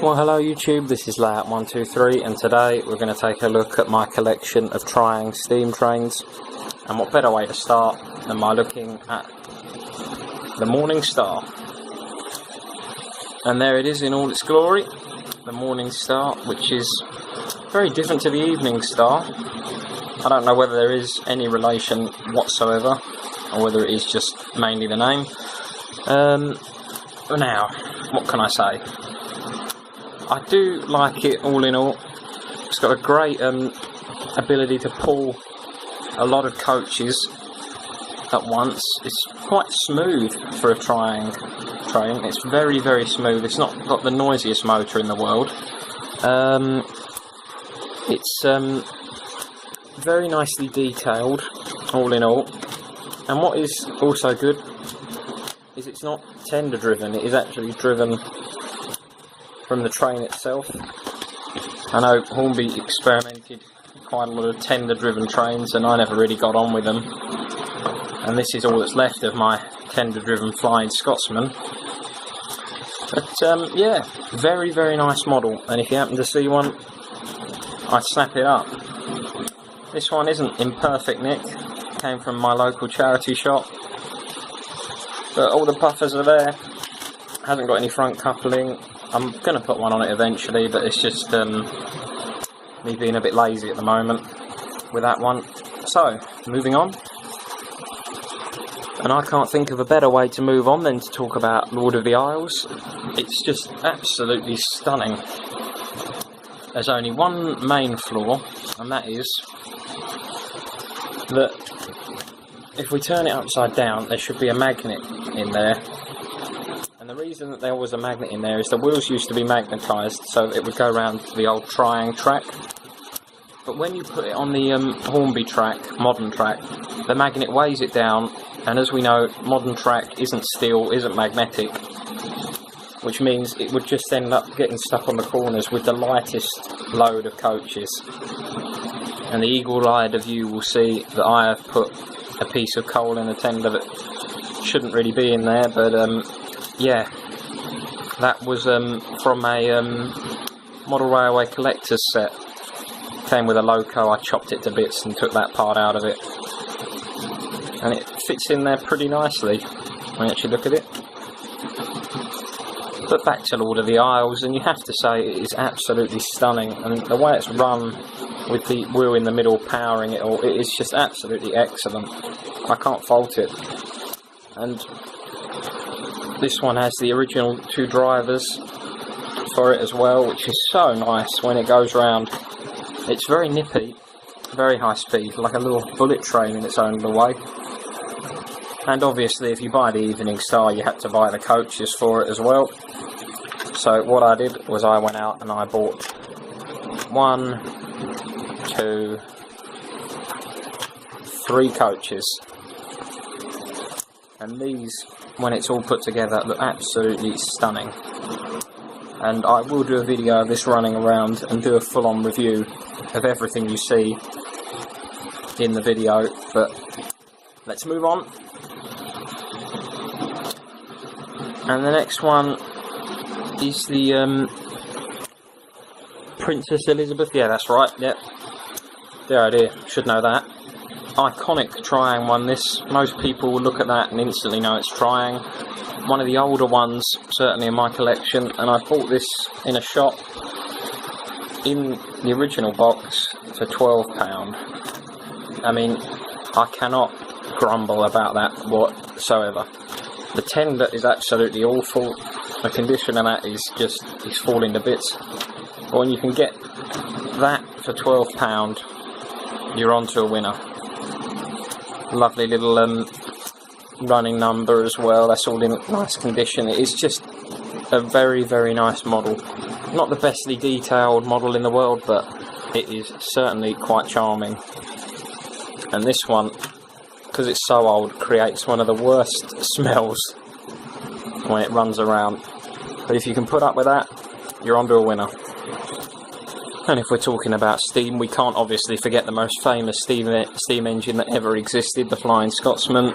Well, hello YouTube, this is Layout123 and today we're going to take a look at my collection of Triang steam trains, and what better way to start than by looking at the Morningstar. And there it is in all its glory, the Morningstar, which is very different to the Evening Star. I don't know whether there is any relation whatsoever or whether it is just mainly the name. Now, what can I say? I do like it all in all. It's got a great ability to pull a lot of coaches at once. It's quite smooth for a Triang train. It's very, very smooth. It's not got the noisiest motor in the world. It's very nicely detailed, all in all. And what is also good is it's not tender driven. It is actually driven from the train itself. I know Hornby experimented quite a lot of tender driven trains and I never really got on with them, and this is all that's left of my tender driven flying Scotsman. But yeah, very, very nice model, and if you happen to see one, I'd snap it up. This one isn't in perfect nick, came from my local charity shop, but all the puffers are there. Hasn't got any front coupling. I'm going to put one on it eventually, but it's just me being a bit lazy at the moment with that one. So, moving on. And I can't think of a better way to move on than to talk about Lord of the Isles. It's just absolutely stunning. There's only one main flaw, and that is that if we turn it upside down, there should be a magnet in there. And the reason that there was a magnet in there is the wheels used to be magnetised, so it would go around the old Triang track. But when you put it on the Hornby track, modern track, the magnet weighs it down, and as we know, modern track isn't steel, isn't magnetic, which means it would just end up getting stuck on the corners with the lightest load of coaches. And the eagle-eyed of you will see that I have put a piece of coal in a tender that shouldn't really be in there, but yeah, that was from a model railway collector's set. Came with a loco. I chopped it to bits and took that part out of it, and it fits in there pretty nicely when you actually look at it. But back to Lord of the Isles, and you have to say it is absolutely stunning, and the way it's run with the wheel in the middle powering it all, it is just absolutely excellent. I can't fault it. And this one has the original two drivers for it as well, which is so nice when it goes round. It's very nippy, very high speed, like a little bullet train in its own little way. And obviously if you buy the Evening Star, you had to buy the coaches for it as well. So what I did was I went out and I bought 1, 2, 3 coaches. And these, when it's all put together, look absolutely stunning. And I will do a video of this running around and do a full-on review of everything you see in the video, but let's move on. And the next one is the Princess Elizabeth. Yeah, that's right, yep. Dear idea, should know that. Iconic Triang one, this. Most people will look at that and instantly know it's Triang. One of the older ones, certainly in my collection, and I bought this in a shop in the original box for £12. I mean, I cannot grumble about that whatsoever. The tender is absolutely awful. The condition of that is just, it's falling to bits. But when you can get that for £12, you're on to a winner. Lovely little running number as well. That's all in nice condition. It is just a very, very nice model. Not the bestly detailed model in the world, but it is certainly quite charming. And this one, because it's so old, creates one of the worst smells when it runs around. But if you can put up with that, you're onto a winner. And if we're talking about steam, we can't obviously forget the most famous steam engine that ever existed, the Flying Scotsman.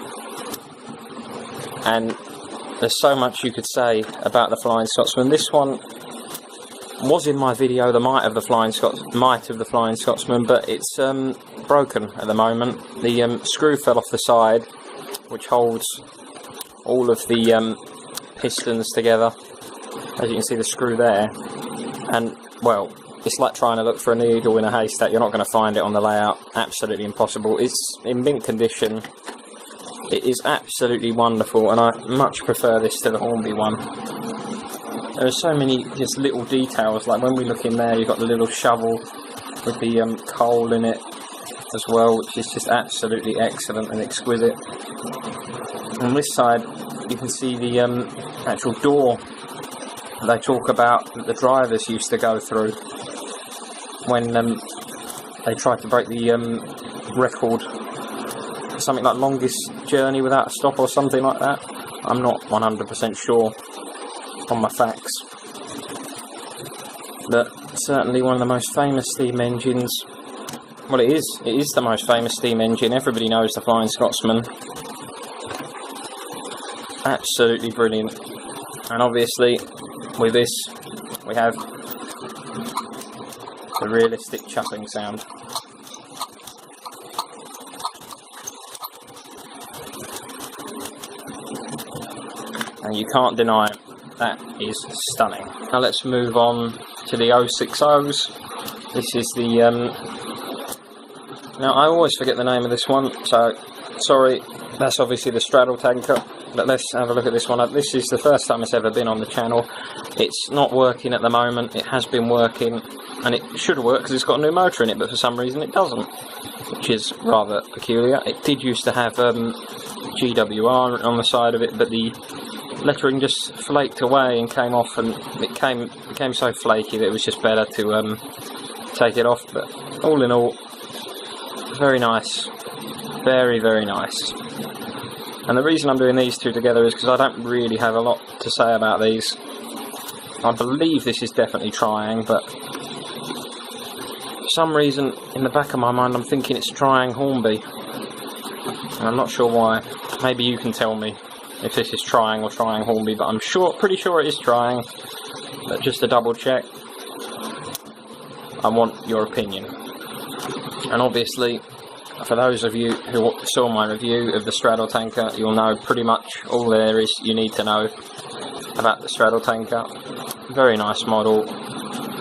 And there's so much you could say about the Flying Scotsman. This one was in my video the might of the Flying Scotsman, but it's broken at the moment. The screw fell off the side, which holds all of the pistons together. As you can see, the screw there, and well, it's like trying to look for a needle in a haystack. You're not going to find it on the layout. Absolutely impossible. It's in mint condition. It is absolutely wonderful, and I much prefer this to the Hornby one. There are so many just little details, like when we look in there, you've got the little shovel with the coal in it as well, which is just absolutely excellent and exquisite. On this side, you can see the actual door they talk about that the drivers used to go through when they tried to break the record, something like longest journey without a stop or something like that. I'm not 100% sure on my facts, but certainly one of the most famous steam engines. Well, it is the most famous steam engine. Everybody knows the Flying Scotsman. Absolutely brilliant. And obviously with this we have the realistic chuffing sound. And you can't deny it. That is stunning. Now let's move on to the 060s. This is the now I always forget the name of this one, so sorry. That's obviously the Stratotanker, but let's have a look at this one. This is the first time it's ever been on the channel. It's not working at the moment. It has been working, and it should work because it's got a new motor in it, but for some reason it doesn't, which is rather peculiar. It did used to have GWR on the side of it, but the lettering just flaked away and came off, and it became so flaky that it was just better to take it off. But all in all, very nice, very, very nice. And the reason I'm doing these two together is because I don't really have a lot to say about these. I believe this is definitely Triang, but for some reason in the back of my mind I'm thinking it's Triang Hornby, and I'm not sure why. Maybe you can tell me if this is Triang or Triang Hornby, but I'm pretty sure it is Triang. But just to double check, I want your opinion. And obviously, for those of you who saw my review of the Stratotanker, you'll know pretty much all there is you need to know about the Stratotanker. Very nice model,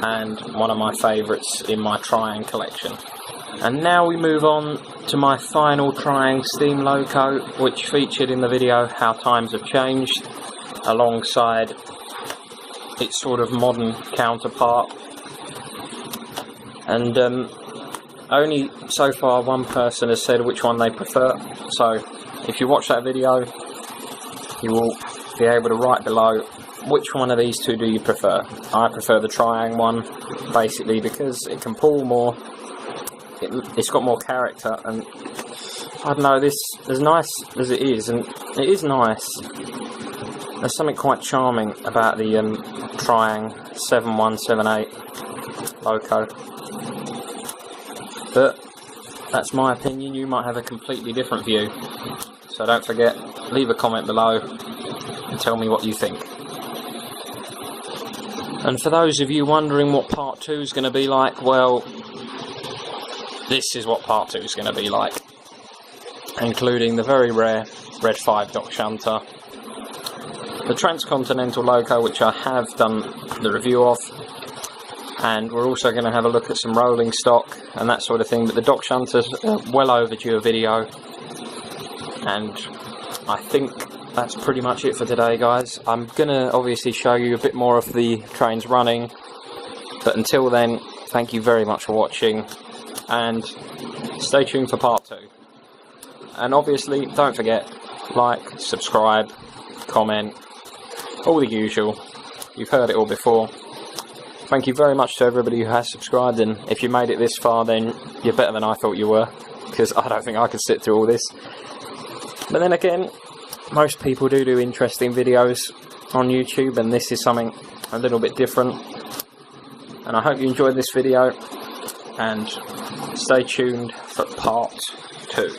and one of my favourites in my Triang collection. And now we move on to my final Triang steam loco, which featured in the video How Times Have Changed, alongside its sort of modern counterpart. And only so far one person has said which one they prefer, so if you watch that video you will be able to write below which one of these two do you prefer. I prefer the Triang one, basically because it can pull more, it's got more character, and I don't know, this, as nice as it is, and it is nice, there's something quite charming about the Triang 7178 loco. But that's my opinion. You might have a completely different view, so don't forget, leave a comment below and tell me what you think. And for those of you wondering what part 2 is going to be like, well, this is what part 2 is going to be like, including the very rare Red 5 Dock Shunter, the Transcontinental loco, which I have done the review of, and we're also going to have a look at some rolling stock and that sort of thing. But the Dock Shunter's well overdue a video, and I think that's pretty much it for today, guys. I'm going to obviously show you a bit more of the trains running, but until then, thank you very much for watching, and stay tuned for part 2. And obviously, don't forget, like, subscribe, comment, all the usual. You've heard it all before. Thank you very much to everybody who has subscribed, and if you made it this far, then you're better than I thought you were, because I don't think I could sit through all this. But then again, most people do interesting videos on YouTube, and this is something a little bit different. And I hope you enjoyed this video, and stay tuned for part 2.